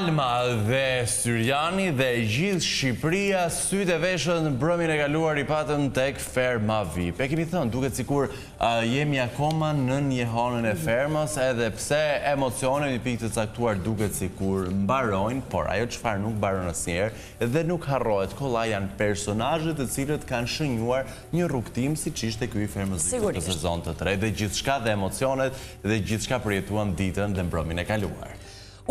Alma dhe Syriani dhe gjithë Shqipëria sytë e veshën mbrëmjen e kaluar I patëm tek ferma VIP. E kemi thënë, duket sikur jemi akoma në njehonën e fermës, edhe pse emocionet I pikë të caktuar duket sikur mbarojnë, por ajo çfarë nuk mbaron asnjëherë dhe nuk harrohet, kolla janë personazhet të cilët kanë shënjuar një rrugtim siç ishte ky I fermës në sezon të tretë, dhe gjithçka dhe emocionet dhe gjithçka përjetuam ditën dhe mbrëmjen e kaluar.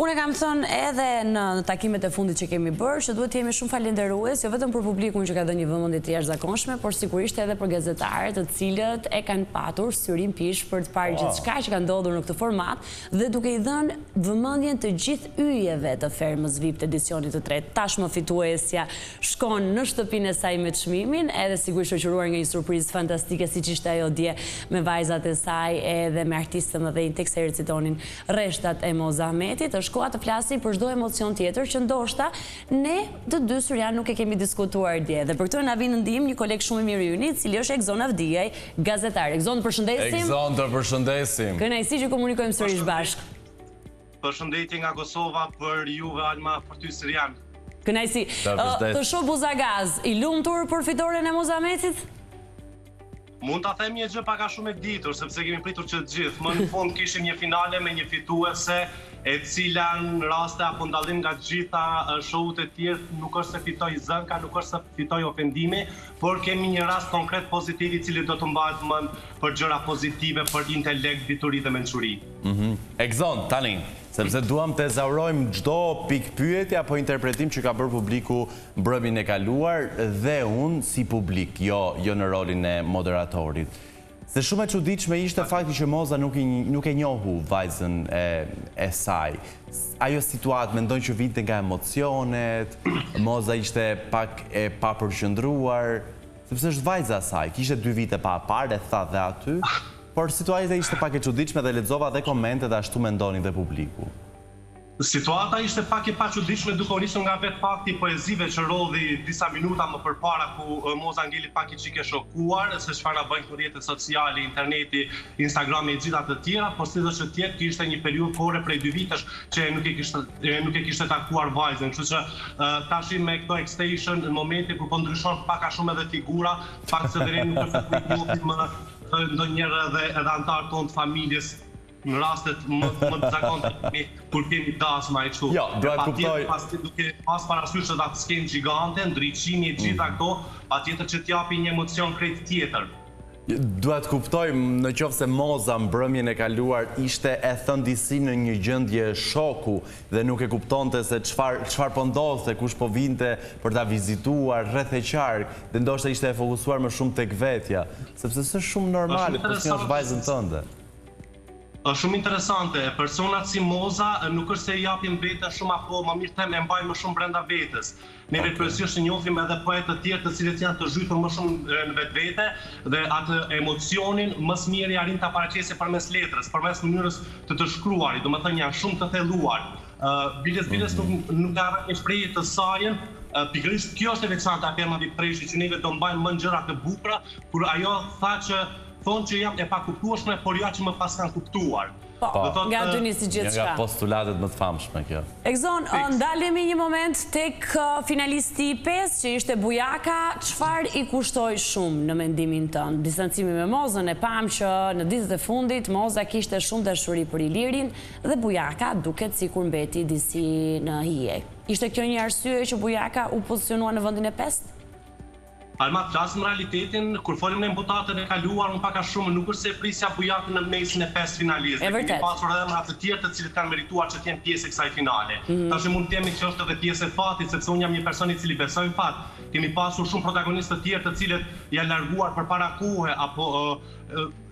Unë kam thënë edhe në takimet e fundit që kemi bërë, që duhet jemi shumë falenderues, jo vetëm për publikun që ka dhënë një vëmendje të jashtëzakonshme, por sigurisht edhe për gazetarët, të cilët e kanë patur syrin pish për të parë gjithçka që ka ndodhur në këtë format dhe duke I dhënë vëmendjen të gjithë yjeve të fermës VIP të edicionit të tretë. Tashmë fituesja shkon në shtëpinë e saj me çmimin, edhe sigurisht shoqëruar nga një surprizë fantastike siç ishte ajo dje me vajzat e saj edhe me artistë të mëdhenj teksa recitonin rreshtat e Mozahmetit. Është koha të flasim për çdo emocion tjetër që ndoshta ne të dy Syrian nuk e kemi diskutuar dje. Dhe për këtë na vjen në ndihmë një koleg shumë I mirë I yni, I cili është Egzon Avdiaj, gazetar. Egzon, përshëndesim. Egzon, të përshëndesim. Kënaqësi që komunikojmë sërish bashkë. Përshëndetje nga Kosova për juve, Alma, për ty Syrian. Kënaqësi. Të shoh Buzagaz, I lumtur për fitoren e Mozahmetit? Mund ta them një gjë pak a shumë e ditur, sepse kemi pritur që të gjithë. Më në fund kishim një finale me një fituese e cila në raste apo ndallim nga gjitha show-ut e tjerë nuk është se fitoi zënka, nuk është se fitoi ofendime, por kemi një rast konkret pozitiv I cili do të mbahet mend për gjëra pozitive, për intelekt, dituri dhe mençuri. Egzon, tani, sepse duam të zaurojmë çdo pikë pyetje apo interpretim që ka bërë publiku mbrëmjen e kaluar dhe unë si publik, jo në rolin e moderatorit. Se shumë e çuditshme ishte fakti që Moza nuk e njohu vajzën e saj. Ajo situatë mendoj që vinte nga emocionet, Moza ishte pak e papërqendruar, sepse është vajza e saj, kishte 2 vite pa parë, e tha dhe aty, por situata ishte pak e çuditshme dhe lexova dhe komentet ashtu mendonin dhe publiku. Situata ishte pak e paquditshme duke u nisur nga vetë fakti I poezive që rodhi disa minuta më përpara ku Moza ngeli pak I çike shokuar se çfarë na bëjnë rrjetet sociale, interneti, Instagrami e gjitha të tjera, por sidoqë që tjetë kishte një periudhë kohore prej 2 vitesh që nuk e kishte takuar vajzën, kështu që tash me këto extension në momente kur po ndryshon pak a shumë edhe figura, pak se deri nuk është më ndonjëherë edhe antar tonë të familjes në rastet më të zakonta kur kemi dasma e kështu. Jo, do të kuptoj. Duke pas parasysh atë skenë gjigante, ndriçimi e gjitha këto, patjetër që t'japi një emocion krejt tjetër. Duhet kuptojmë në qoftë se Moza mbrëmjen e kaluar ishte e thëndisi në një gjendje shoku dhe nuk e kuptonte se çfarë po ndodhte, kush po vinte për ta vizituar rreth e qark, dhe ndoshta ishte e fokusuar më shumë tek vetja, sepse është shumë normale kur ti është vajzën tënde. Është shumë interesante, personat si Moza nuk është se I japin veten shumë apo më mirë them e mbajnë më shumë brenda vetes. Ne kryesisht njohim edhe poetë të tjerë të cilët janë të zhytur më shumë në vetvete dhe atë emocionin më së miri arrin ta paraqesë përmes letrës, përmes mënyrës të shkruarit, domethënë janë shumë të thelluar. Biles nuk ka një shprehje të sajën. Pikërisht kjo është e veçantë e Ferma VIP Treshi, që neve do mbajmë më gjëra të bukura, kur ajo tha që thonë që jam e pakuptueshme, por ja që më pas kanë kuptuar. Nga dy nisi gjithçka. Nga postulatet më të famshme kjo. Egzon, ndalemi një moment tek finalisti I 5 që ishte Bujaka, çfarë I kushtoi shumë në mendimin tënd? Distancimi me Mozën, e pam që në ditët e fundit Moza kishte shumë dashuri për Ilirin dhe Bujaka duket sikur mbeti disi në hije. Ishte kjo një arsye që Bujaka u pozicionua në vendin e 5? Alma, flasim realitetin, kur folim në imputatën e kaluar, unë pak a shumë nuk është se prisja Bujakën në mesin e 5 finalistë. Kemi pasur edhe emra të tjerë të cilët kanë merituar që të jenë pjesë e kësaj finale. Tash mund të themi që është edhe pjesë e fatit, sepse unë jam një person I cili besoj në fat. Kemi pasur shumë protagonistë të tjerë të cilët janë larguar përpara kohe apo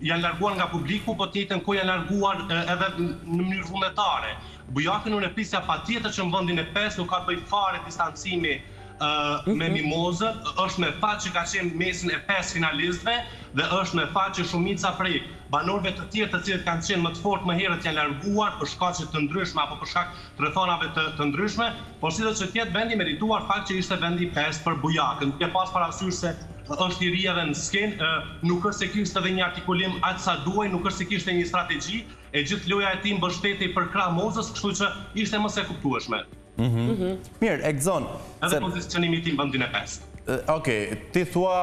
janë larguar nga publiku, po të njëjtën kohë janë larguar edhe në mënyrë vullnetare. Bujakën unë e prisja patjetër që në vendin e 5 nuk ka të bëjë fare distancimi me Mimozën, është me fat që ka qenë mesin e 5 finalistëve dhe është me fat që shumica prej banorëve të tjerë të cilët kanë qenë më të fortë më herët janë larguar për shkaqe të ndryshme apo për shkak të rrethonave të ndryshme, por sidoqë që tjetë vendi merituar fakt që ishte vendi 5 për Bujakën. Duke pas parasysh se është I ri edhe në skenë, nuk është se kishte edhe një artikulim aq sa duaj, nuk është se kishte një strategji, e gjithë loja e tij mbështetej për krah Mozës, kështu që ishte më se kuptueshme. Mirë, Egzon. Edhe pozicionimi tim vendin e 5. Okej, ti thua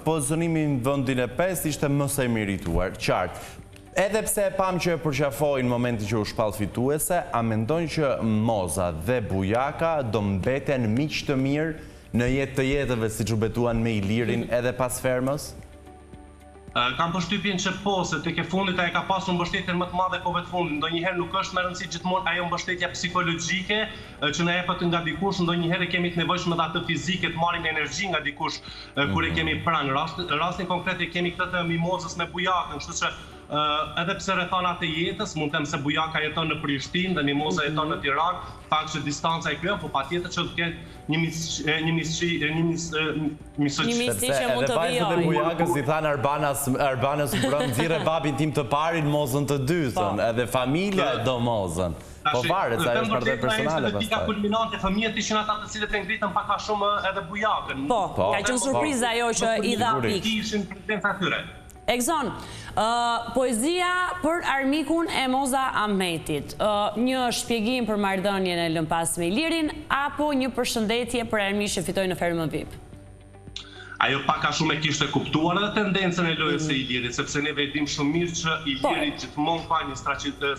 pozicionimi në vendin e 5 ishte më së merituar, qartë. Edhe pse e pam që e përqafoi në momentin që u shpall fituese, a mendon që Moza dhe Bujaka do mbeten miq të mirë në jetë të jetëve siç u betuan me Ilirin edhe pas fermës? Kam përshtypjen që po, se tek e fundit ai ka pasur mbështetjen më të madhe po vetë fundit. Ndonjëherë nuk është me rëndësi gjithmonë ajo mbështetja psikologjike që na jepet nga dikush, ndonjëherë kemi të nevojshme edhe atë fizike të marrim energji nga dikush kur e kemi pranë. Rastin konkret e kemi këtë të Mimozës me Bujakën, kështu që edhe pse rrethanat e jetës, mund të them se Bujaka jeton në Prishtinë dhe Mimoza jeton në Tiranë, fakt që distanca e kryen, po patjetër që do të ketë një miqësi që mund të vajzat e Bujakës i thanë Arbanës mbrëm nxirre babin tim të parin, Mozën të dytën, edhe familja do Mozën. Po varet, ajo është marrëdhënie personale pastaj. Pika kulminante, fëmijët ishin ata të cilët e ngritën pak a shumë edhe Bujakën. Po, ka qenë surprizë ajo që i dha pikë. Ishin prezenca atyre. Egzon, poezia për armikun e Moza Ahmetit. Një shpjegim për marrëdhënien e lën pas me Ilirin, apo një përshëndetje për armiqtë që fitojnë në fermën VIP? Ajo pak a shumë e kishte kuptuar edhe tendencën e lojës së Ilirit, sepse ne vëdim shumë mirë që Iliri gjithmonë ka një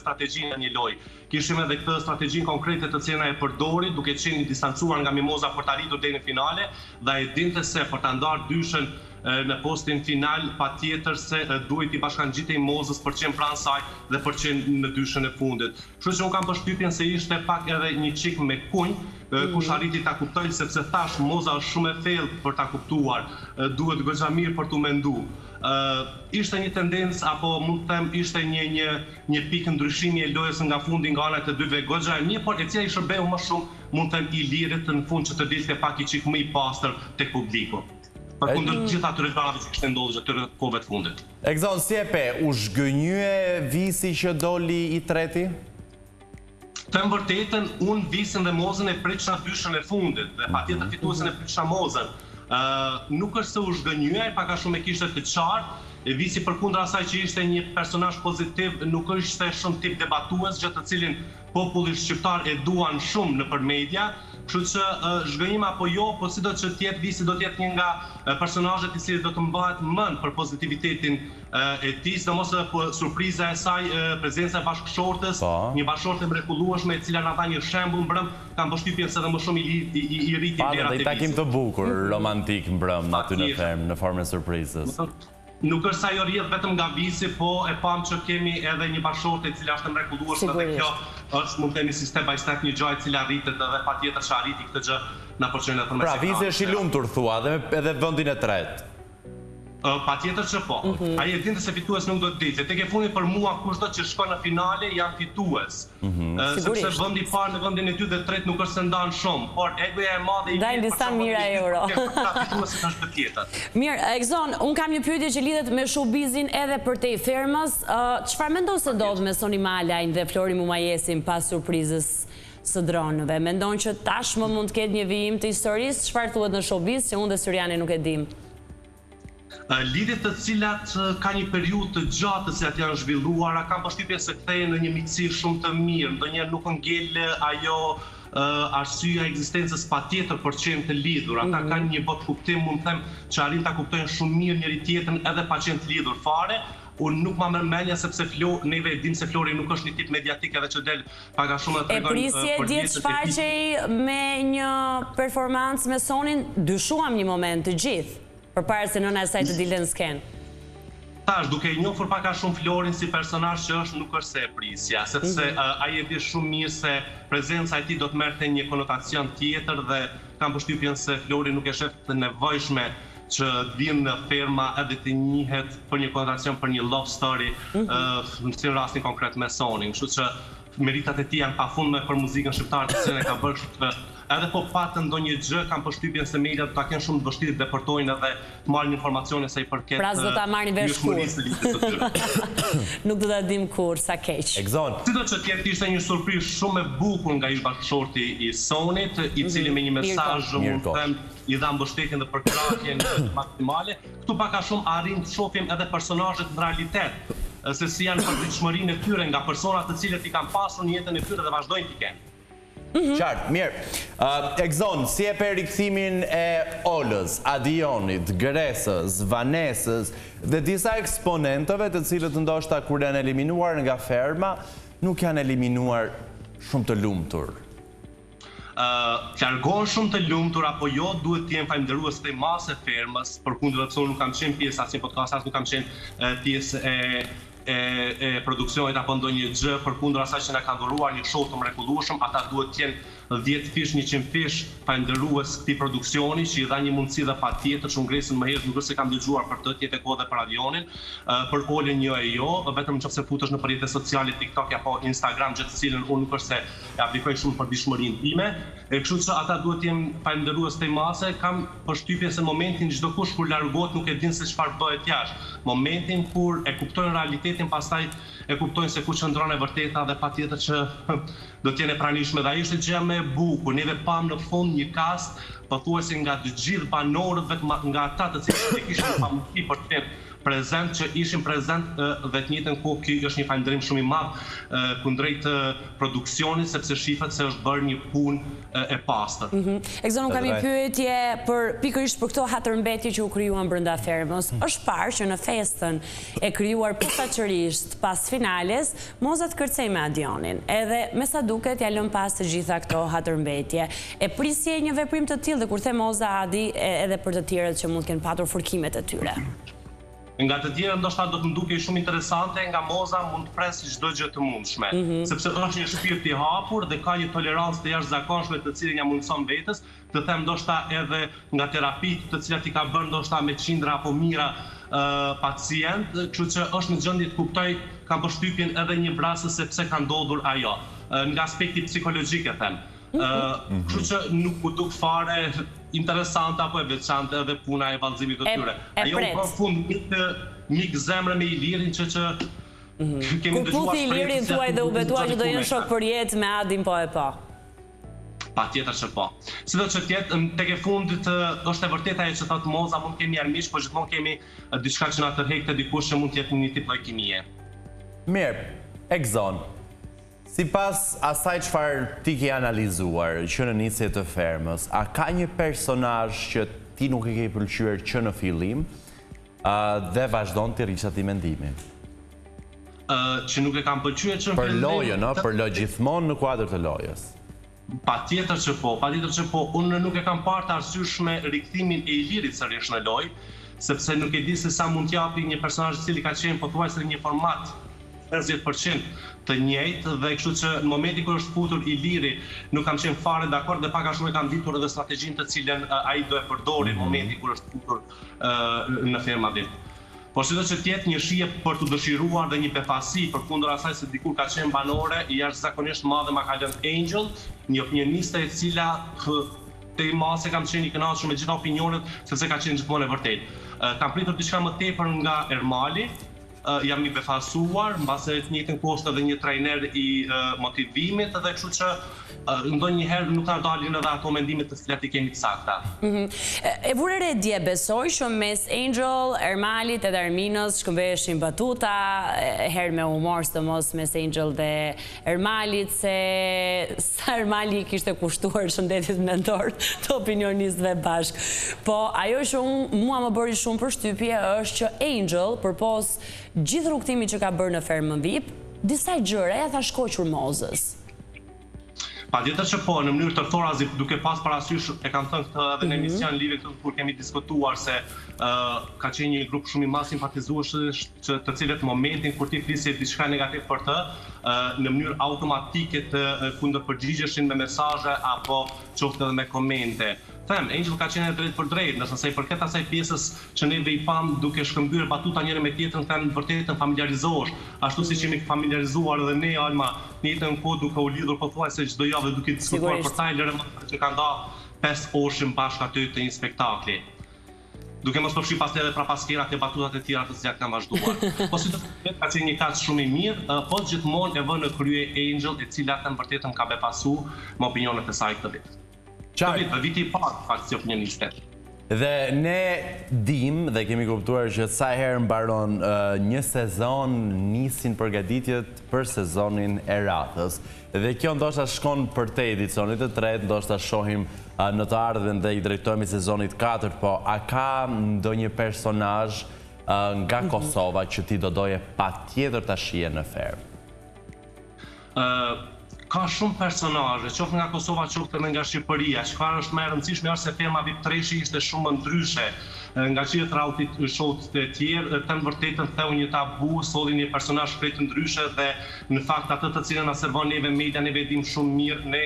strategji në një lojë. Kishim edhe këtë strategjinë konkrete të cilën e përdori, duke qenë i distancuar nga Mimoza për të arritur deri në finale, dhe ai dinte se për ta ndarë dyshën në postin final, patjetër se duhet i bashkangjitej Mozës për qenë pranë saj dhe për qenë në dyshën e fundit. Kështu që unë kam përshtypjen se ishte pak edhe një çik me kunj, kush arriti ta kuptoj, sepse thash Moza është shumë e thellë për ta kuptuar, duhet goxha mirë për t'u menduar. Ishte një tendencë, apo mund të them ishte një pikë ndryshimi e lojës nga fundi nga ana të dyve goxha e mirë, por e cila i shërbeu më shumë, mund të them Ilirit në fund që të dilte pak i çik më i pastër tek publiku. Për kundër gjithë atyre gjërave që kishte ndodhur atyre kohëve të fundit. Egzon, si e pe, u zhgënjye Visi që doli i treti? Të vërtetën, unë Visin dhe Mozën e pritësha dyshën e fundit, dhe patjetër fituesen e pritësha Mozën. Nuk është se u zhgënjye, pak a shumë e kishte të qartë. Visi përkundër asaj që ishte një personazh pozitiv, nuk ishte shumë tip debatues, gjë të cilin populli shqiptar e duan shumë nëpër media. Kështu që zhgënjim apo jo, po sido që tjetë Visi do tjetë një nga personazhet i cili do të mbahet mend për pozitivitetin e tij, sidomos surpriza e saj, prezenca e bashkëshortës, një bashkëshorte mrekullueshme e cila na dha një shembull mbrëm, kam përshtypjen se edhe më shumë i rriti vlerat e Visit. Dhe i takim të bukur, romantik mbrëm aty në fermë, në formën e surprizës. Nuk është ajo rrjedh vetëm nga Visi, po e pam që kemi edhe një bashkëshorte e cila është mrekullueshme dhe kjo është, mund të themi, si step by step një gjë e cila rritet edhe patjetër që arriti këtë gjë na pëlqen edhe me. Pra Visi është i lumtur thua, edhe vendin e tretë. Patjetër që po. Ai e dinte se fitues nuk do të dilte. Tek e fundit për mua kushdo që shkon në finale janë fitues. Sepse vendi i parë në vendin e dytë dhe tretë nuk është se ndan shumë, por egoja e madhe i ndajnë disa mijëra euro. Fituesit është të tjetër. Mirë, Egzon, un kam një pyetje që lidhet me showbizin edhe përtej fermës. Çfarë mendon se ndodh me Soni Malajn dhe Flori Mumajesin pas surprizës së dronëve? Mendon që tashmë mund të ketë një vijim të historisë? Çfarë thuhet në showbiz që unë dhe Syriani nuk e dim? Lidhjet të cilat ka një periudhë të gjatë të cilat janë zhvilluara, kam përshtypjen se kthehen në një miqësi shumë të mirë, ndonjëherë nuk ngel ajo arsyeja e ekzistencës patjetër për të qenë të lidhur. Ata kanë një botë kuptim, mund të them, që arrin ta kuptojnë shumë mirë njëri tjetrën edhe pa qenë të lidhur fare. Unë nuk ma merr mendja sepse neve dim se Flori nuk është një tip mediatik edhe që del pak a shumë dhe tregon për jetën e tij. E prisje djetë shfaqej me një performancë me Sonin, dyshuam një moment të gjithë, përpara se nëna e saj të dilën në skenë. Tash, duke i njohur pak a shumë Florin si personazh që është, nuk është se e prisja, sepse ai e di shumë mirë se prezenca e tij do të merrte një konotacion tjetër dhe kam përshtypjen se Flori nuk e shef të nevojshme që vinë në ferma edhe të njihet për një konotacion, për një love story, në rastin konkret me Sonin. Kështu që meritat e tij janë pafundme për muzikën shqiptare të cilën e ka bërë. Edhe po patë ndonjë gjë, kam përshtypjen se media do ta kenë shumë të vështirë të deportojnë edhe të marrin informacione sa i përket. Pra s'do ta marrin vesh kur. Nuk do ta dim kur sa keq. Egzon. Sido që tjetë ishte një surprizë shumë e bukur nga ish bashkëshorti i Sonit, i cili me një mesazh mund të them i dha mbështetjen dhe përkrahjen maksimale. Këtu pak a shumë arrin të shohim edhe personazhet në realitet, se si janë përditshmërinë e tyre nga persona të cilët i kanë pasur në jetën e tyre dhe vazhdojnë t'i kenë. Qartë, mirë. Egzon, si e për rikthimin e Olës, Adionit, Gresës, Vanesës dhe disa eksponentëve të cilët ndoshta kur janë eliminuar nga ferma, nuk janë eliminuar shumë të lumtur? Qargon shumë të lumtur apo jo, duhet të jenë falënderues të masë e fermës, përkundër se unë nuk kam qenë pjesë asnjë podcast, as nuk kam qenë pjesë e produksionit apo ndonjë gjë, përkundër asaj që na kanë dhuruar një show të mrekullueshëm, ata duhet të jenë 10 fish, 100 fish falënderues këtij produksioni që i dha një mundësi dhe patjetër që ngresën më herët, nuk është se kam dëgjuar për të, tjetë kohë dhe për Adionin, për Olën jo e jo, vetëm nëse futesh në rrjetet sociale TikTok apo Instagram, gjë të cilën unë nuk është se e aplikoj shumë për dishmërinë time, kështu që ata duhet të jenë falënderues të masë, kam përshtypjen se momentin çdo kush kur largohet nuk e din se çfarë bëhet jashtë. Momentin kur e kuptojnë realitetin, pastaj e kuptojnë se ku qëndron e vërteta dhe patjetër që do të jenë e pranishme. Dhe ai është gjë më e bukur. Neve pam në fund një kast pothuajse nga të gjithë banorët, vetëm nga ata të cilët e kishin pamundësi për të qenë prezent, që ishin prezent dhe të njëjtën kohë. Ky është një falënderim shumë i madh kundrejt produksionit, sepse shifet se është bërë një punë e pastër. Egzon, kam një pyetje për pikërisht për këto hatërmbetje që u krijuan brenda fermës. Është parë që në festën e krijuar posaçërisht pas finales, Moza të kërcej me Adionin. Edhe me sa duket ja lën pas të gjitha këto hatërmbetje. E prisje një veprim të tillë, dhe kur the Moza, Adi, edhe për të tjerët që mund të kenë patur fërkimet e tyre. Nga të tjerë ndoshta do të ndukej shumë interesante, nga Moza mund të pres çdo gjë të mundshme, sepse është një shpirt i hapur dhe ka një tolerancë të jashtëzakonshme të cilën ja mundson vetes, të them ndoshta edhe nga terapitë të cilat i ka bërë ndoshta me qindra apo mijëra pacient, kështu që është në gjendje të kuptoj, kam përshtypjen edhe një vrasës se pse ka ndodhur ajo, nga aspekti psikologjik e them. Kështu që nuk u duk fare interesante apo e veçante edhe puna e vallëzimit të tyre. Ajo në fund mik zemre me Ilirin që kemi dëgjuar. Kur puthi Ilirin thuaj dhe u betua që do jenë shok për jetë me Adin po e po. Patjetër që po. Sido që tjetë, tek e fundit është e vërteta e që thotë Moza, mund kemi armish, po gjithmonë kemi diçka që na tërheq të dikush që mund të jetë një tip lloj kimie. Mirë, Egzon. Sipas asaj çfarë ti ke analizuar që në nisje të fermës, a ka një personazh që ti nuk e ke pëlqyer që në fillim dhe vazhdon të rrisha ti mendimin? Që nuk e kam pëlqyer që në fillim. Për lojën, për lojë gjithmonë në kuadër të lojës. Patjetër që po. Unë nuk e kam parë të arsyeshme rikthimin e Ilirit sërish në lojë, sepse nuk e di se sa mund t'japi një personazh i cili ka qenë pothuajse në një format 50% të njëjtë, dhe kështu që në momentin kur është futur Iliri nuk kam qenë fare dakord dhe pak a shumë e kam ditur edhe strategjinë të cilën ai do e përdori në momentin kur është futur në ferma vet. Po sido që tjetë një shije për të dëshiruar dhe një befasi përkundër asaj se dikur ka qenë banore jashtëzakonisht madhe ma ka lënë Angel, një opinioniste e cila te mase kam qenë i kënaqur me gjitha opinionet sepse ka qenë gjithmonë e vërtetë. Kam pritur diçka më tepër nga Ermali, jam i befasuar, mbase të njëjtën kohë edhe një trajner i motivimit, dhe kështu që ndonjëherë nuk na dalin edhe ato mendimet të cilat i kemi të sakta. E vure re dje besoj shumë mes Angel, Ermalit edhe Arminës shkëmbeshin batuta, herë me humor sidomos mes Angel dhe Ermalit, se sa Ermali kishte kushtuar shëndetit mendor të opinionistëve bashk. Po ajo që mua më bëri shumë përshtypje është që Angel, përpos gjithë rrugtimit që ka bërë në fermën VIP, disa gjëra ja tha shkoqur Mozës. Patjetër që po, në mënyrë tërthorazi, duke pas parasysh, e kam thënë këtë edhe në emision live këtu kur kemi diskutuar se ka qenë një grup shumë i madh simpatizues të cilët momentin kur ti flisje diçka negativ për të, në mënyrë automatike të kundërpërgjigjeshin me mesazhe apo qoftë edhe me komente. Angel ka qenë drejt për drejt, nëse sa i përket asaj pjesës që neve i pam duke shkëmbyer batuta njëri me tjetrën, them vërtetën familiarizohesh, ashtu siç jemi familiarizuar edhe ne Alma, në jetën kohë duke u lidhur pothuajse çdo javë duke diskutuar për trailerin që ka ndarë 5 orë bashkë aty të një spektakli. Duke mos përfshi pastaj edhe prapaskerat e batutat e tjera të cilat kanë vazhduar. Po si të ka qenë një kast shumë i mirë, po gjithmonë e vënë në krye Angel, e cila në vërtetën ka befasu me opinionet e saj këtë vit. Këtë vit, viti i parë, fakt, si opinionistet. Dhe ne dim dhe kemi kuptuar që sa herë mbaron një sezon nisin përgatitjet për sezonin e radhës. Dhe kjo ndoshta shkon për te edicionit të tretë, ndoshta shohim në të ardhmen dhe i drejtojmë sezonit 4, po a ka ndonjë personazh nga Kosova që ti do doje patjetër ta shije në fermë? Ka shumë personazhe, qoftë nga Kosova, qoftë nga Shqipëria. Çfarë është më e rëndësishme është se ferma VIP Treshi ishte shumë ndryshe nga gjithë rautit shoqët të tjerë. Të vërtetën theu një tabu, solli një personazh krejt ndryshe dhe në fakt atë të cilën na servon neve media, neve dim shumë mirë, ne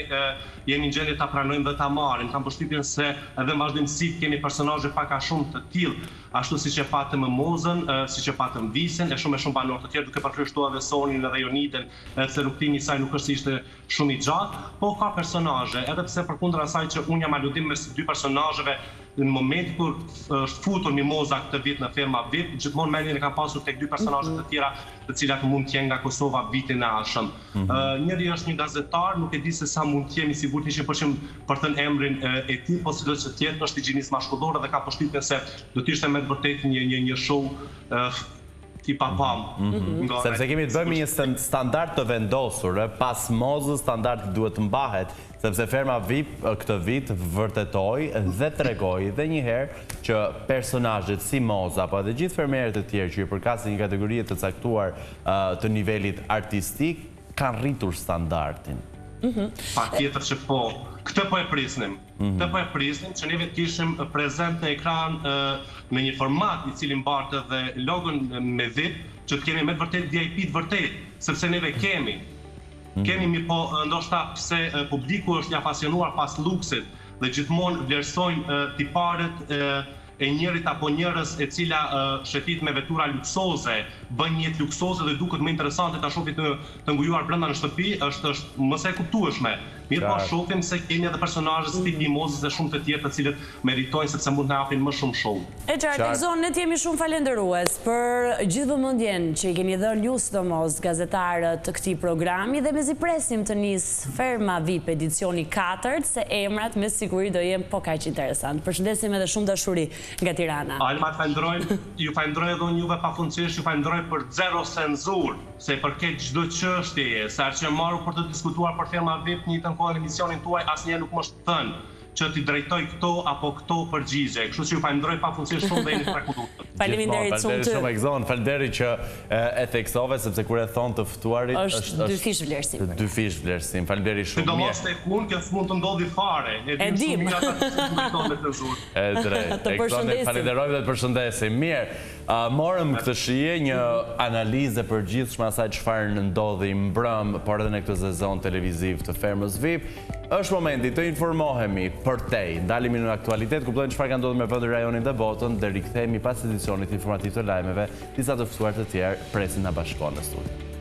jemi në gjendje ta pranojmë dhe ta marrim. Kam përshtypjen se edhe në vazhdimsi kemi personazhe pak a shumë të tillë, ashtu siç e patëm më Mozën, siç e patëm Visën, e shumë banorë të tjerë, duke përkrishtuar edhe Sonin edhe Joniden, se rrugtimi i saj nuk është se ishte shumë i gjatë, po ka personazhe, edhe pse përkundër asaj që unë jam aludim mes dy personazheve, në moment kur është futur Mimoza këtë vit në ferma VIP, gjithmonë mendjen e kam pasur tek dy personazhe të tjera, të cilat mund të jenë nga Kosova vitin e ardhshëm. Njëri është një gazetar, nuk e di se sa mund të jemi sigurt që për të emrin e tij, po sido që tjetër është higjienist mashkullor dhe ka përshtypjen se do të ishte me vërtet një show i papam. Sepse kemi të bëjmë një standard të vendosur, pas Mozës standardi duhet të mbahet, sepse ferma VIP këtë vit vërtetoi dhe tregoi dhe njëherë që personazhet si Moza apo edhe gjithë fermerët e tjerë që i përkasin një kategorie të caktuar të nivelit artistik kanë rritur standardin. Patjetër që po. Këtë po e prisnim. Këtë po e prisnim që neve të kishim prezent në ekran në një format i cili mbartë dhe logon me VIP, që të kemi me vërtet VIP të vërtet, sepse neve kemi. Mi po ndoshta pse publiku është një apasionuar pas luksit dhe gjithmonë vlerësojnë tiparet e njërit apo njërës e cila shetit me vetura luksoze, bën jetë luksoze dhe duket më interesante ta shohit të ngujuar brenda në shtëpi, është mëse e kuptueshme. Mirë po shohim se kemi edhe personazhe si Mimozës dhe shumë të tjerë të cilët meritojnë sepse mund të na japin më shumë show. E qartë, Exon, ne jemi shumë falendërues për gjithë vëmendjen që i keni dhënë ju sidomos gazetarët të këtij programi dhe mezi presim të nis ferma VIP edicioni 4, se emrat me siguri do jenë po kaq interesant. Përshëndesim edhe shumë dashuri nga Tirana. Alma, ju falenderoj edhe unë juve pafundësisht, ju falenderoj për zero cenzur, se përket çdo çështjeje, sa që marru për të diskutuar për ferma VIP një kohë në emisionin tuaj, asnjëherë nuk më është thënë që t'i drejtoj këto apo këto përgjigje. Kështu që ju falenderoj pafundësisht shumë dhe jeni frekventuar. Faleminderit shumë Exon, faleminderit që e theksove sepse kur e thon të ftuarit është dy fish vlerësim. Dy fish vlerësim. Faleminderit shumë. Sidomos tek unë kjo s'mund të ndodhi fare. E dim. E drejt. Exon, falenderoj dhe të përshëndesim. Mirë. Morëm këtë shije një analizë e përgjithshme asaj çfarë ndodhi mbrëm, por edhe në këtë sezon televiziv të fermës VIP. Është momenti të informohemi për tej. Ndalemi në aktualitet, kuptojmë çfarë ka ndodhur me vendin, rajonin dhe botën, dhe rikthehemi pas edicionit informativ të lajmeve. Disa të ftuar të tjerë presin na bashkohen në studio.